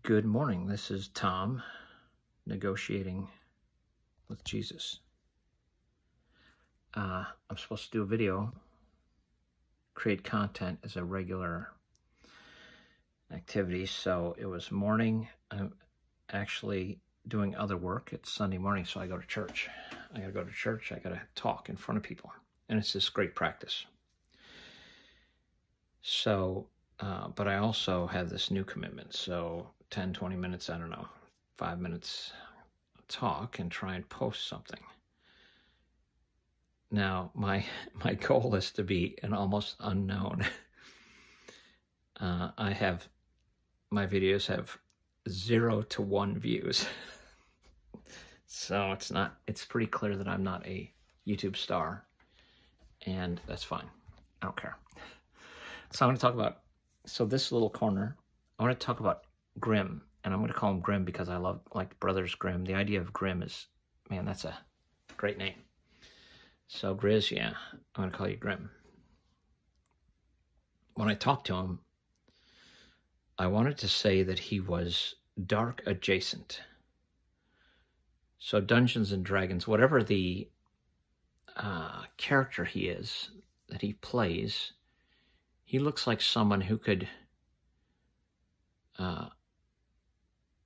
Good morning. This is Tom, negotiating with Jesus. I'm supposed to do a video, create content as a regular activity. So it was morning. I'm actually doing other work. It's Sunday morning, so I go to church. I got to go to church. I got to talk in front of people. And it's this great practice. So, but I also have this new commitment. So 10, 20 minutes, I don't know, 5 minutes talk and try and post something. Now, my goal is to be an almost unknown. My videos have 0 to 1 views. So it's pretty clear that I'm not a YouTube star, and that's fine. I don't care. So I'm going to talk about, this little corner, I want to talk about Grimm, and I'm going to call him Grimm because I like Brothers Grimm. The idea of Grimm is, man, that's a great name. So Grizz, yeah, I'm going to call you Grimm. When I talked to him, I wanted to say that he was dark adjacent. So Dungeons and Dragons, whatever the character he is that he plays, he looks like someone who could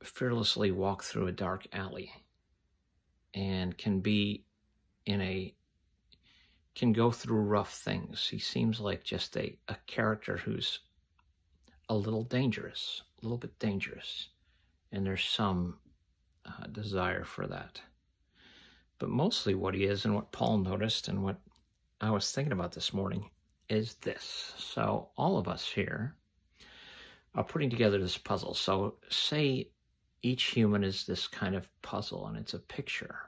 fearlessly walk through a dark alley and can go through rough things. He seems like just a character who's a little bit dangerous, and there's some desire for that. But mostly what he is, and what Paul noticed, and what I was thinking about this morning, is this. So all of us here are putting together this puzzle. So say each human is this kind of puzzle, and it's a picture.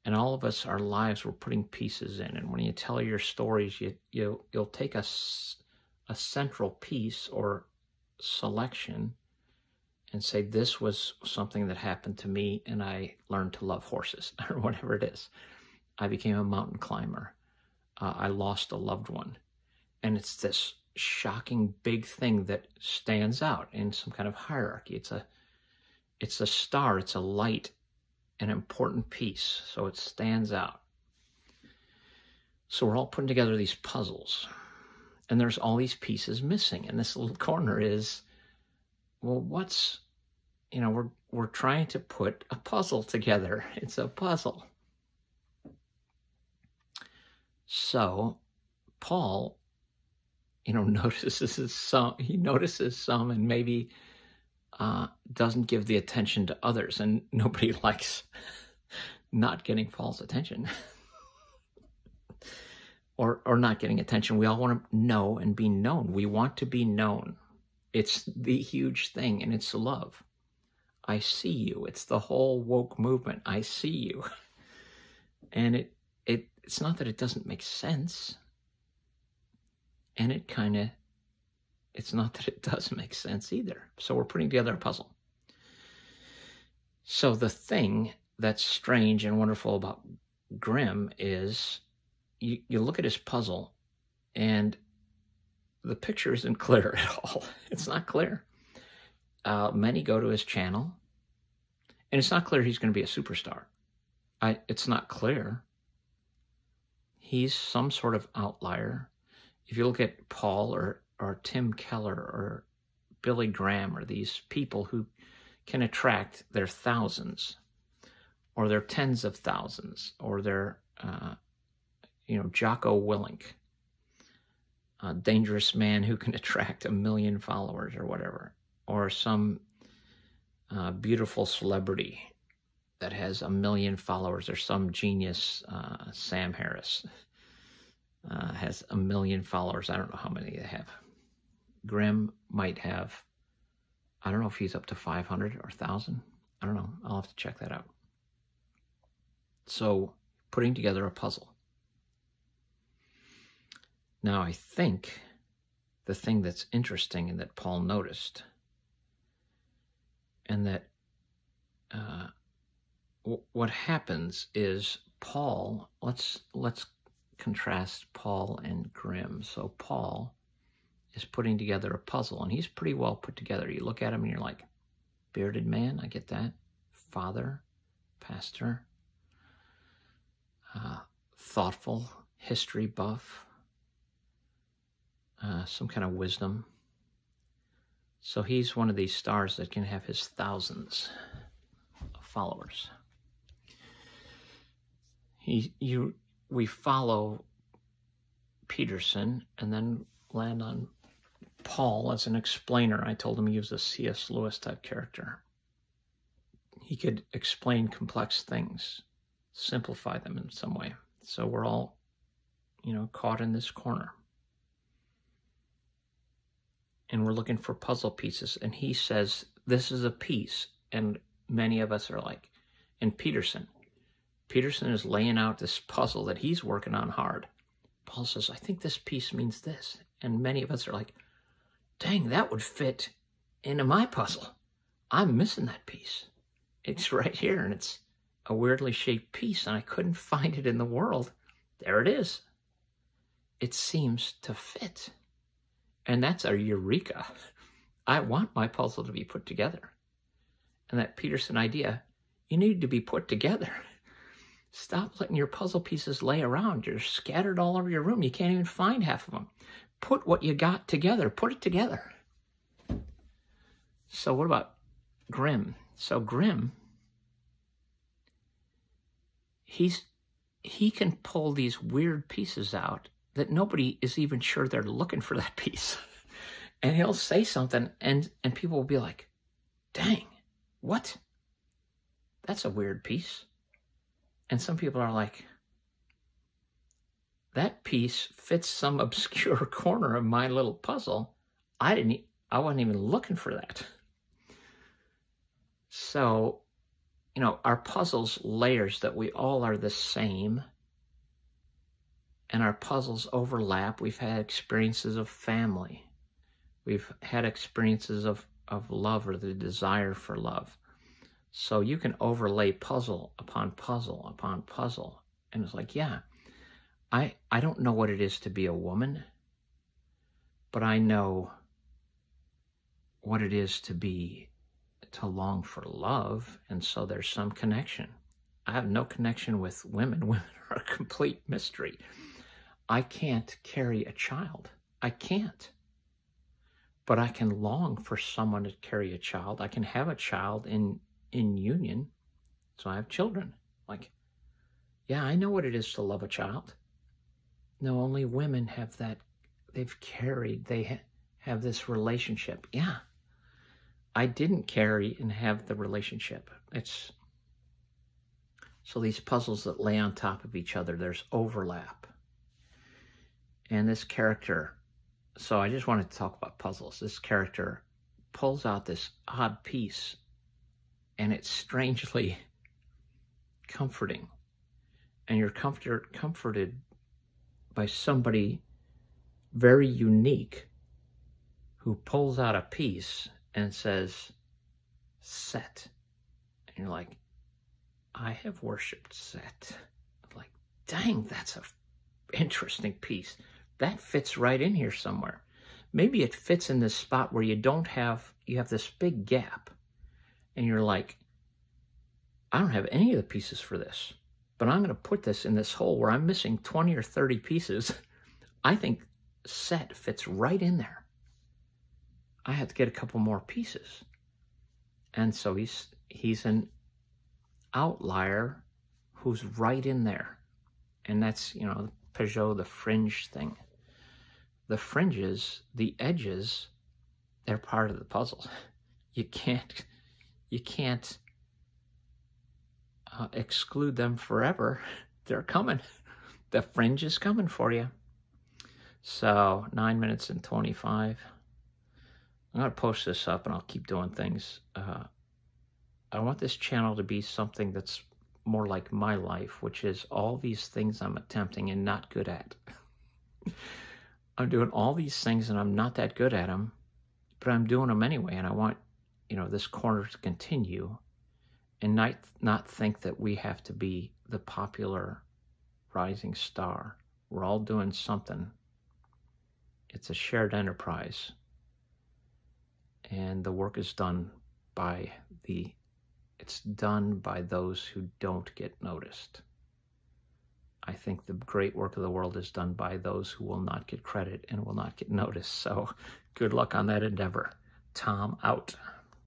And all of us, our lives, we're putting pieces in. And when you tell your stories, you'll take a central piece or selection and say, this was something that happened to me, and I learned to love horses, or whatever it is. I became a mountain climber. I lost a loved one. And it's this shocking big thing that stands out in some kind of hierarchy. It's a star, it's a light, an important piece, so it stands out. So we're all putting together these puzzles, and there's all these pieces missing, and this little corner is, well, we're trying to put a puzzle together. It's a puzzle. So Paul, notices some and maybe doesn't give the attention to others, and nobody likes not getting Paul's attention or not getting attention. We all want to know and be known. We want to be known. It's the huge thing, and it's love. I see you. It's the whole woke movement. I see you. And it's not that it doesn't make sense. And it's not that it does make sense either. So we're putting together a puzzle. So the thing that's strange and wonderful about Grimm is you look at his puzzle, and the picture isn't clear at all. It's not clear. Many go to his channel, and it's not clear he's going to be a superstar. It's not clear. He's some sort of outlier. If you look at Paul or Tim Keller or Billy Graham, or these people who can attract their thousands or their tens of thousands, or their, Jocko Willink, a dangerous man who can attract 1 million followers or whatever, or some beautiful celebrity that has 1 million followers, or some genius, Sam Harris, has 1 million followers. I don't know how many they have. Grimm might have, I don't know if he's up to 500 or 1,000. I don't know. I'll have to check that out. So putting together a puzzle. Now, I think the thing that's interesting and that Paul noticed, and that what happens is Paul, let's contrast Paul and Grimm. So Paul is putting together a puzzle, and he's pretty well put together. You look at him and you're like, bearded man, I get that. Father, pastor, thoughtful, history buff, some kind of wisdom. So he's one of these stars that can have his thousands of followers. We follow Peterson and then land on Paul as an explainer. I told him to use a C.S. Lewis type character. He could explain complex things, simplify them in some way. So we're all, caught in this corner. And we're looking for puzzle pieces. And he says, this is a piece. And many of us are like, and Peterson is laying out this puzzle that he's working on hard. Paul says, I think this piece means this. And many of us are like, dang, that would fit into my puzzle. I'm missing that piece. It's right here, and it's a weirdly shaped piece, and I couldn't find it in the world. There it is. It seems to fit. And that's a eureka. I want my puzzle to be put together. And that Peterson idea, you need to be put together. Stop letting your puzzle pieces lay around. You're scattered all over your room. You can't even find half of them. Put what you got together. Put it together. So what about Grimm? So Grimm, he can pull these weird pieces out that nobody is even sure they're looking for that piece. And he'll say something, and people will be like, dang, what? That's a weird piece. And some people are like, that piece fits some obscure corner of my little puzzle. I wasn't even looking for that. So, our puzzle's layers that we all are the same, and our puzzles overlap. We've had experiences of family. We've had experiences of love or the desire for love. So you can overlay puzzle upon puzzle upon puzzle. And it's like, yeah, I don't know what it is to be a woman, but I know what it is to long for love. And so there's some connection. I have no connection with women. Women are a complete mystery. I can't carry a child. I can't. But I can long for someone to carry a child. I can have a child in union. So I have children. Like, yeah, I know what it is to love a child. No, only women have that. They have this relationship. Yeah. I didn't carry and have the relationship. So these puzzles that lay on top of each other, there's overlap. And this character, so I just wanted to talk about puzzles. This character pulls out this odd piece, and it's strangely comforting. And you're comforted by somebody very unique who pulls out a piece and says, Set. And you're like, I have worshipped Set. I'm like, dang, that's an interesting piece. That fits right in here somewhere. Maybe it fits in this spot where you have this big gap. And you're like, I don't have any of the pieces for this, but I'm going to put this in this hole where I'm missing 20 or 30 pieces. I think Set fits right in there. I have to get a couple more pieces. And so he's an outlier who's right in there. And that's, Peugeot, the fringe thing. The fringes, the edges, they're part of the puzzle. You can't exclude them forever. They're coming. The fringe is coming for you. So 9 minutes and 25. I'm going to post this up and I'll keep doing things. I want this channel to be something that's more like my life, which is all these things I'm attempting and not good at. I'm doing all these things and I'm not that good at them, but I'm doing them anyway. And I want, this corner to continue and not think that we have to be the popular rising star. We're all doing something It's a shared enterprise, and the work is done by those who don't get noticed. I think the great work of the world is done by those who will not get credit and will not get noticed. So good luck on that endeavor. Tom out.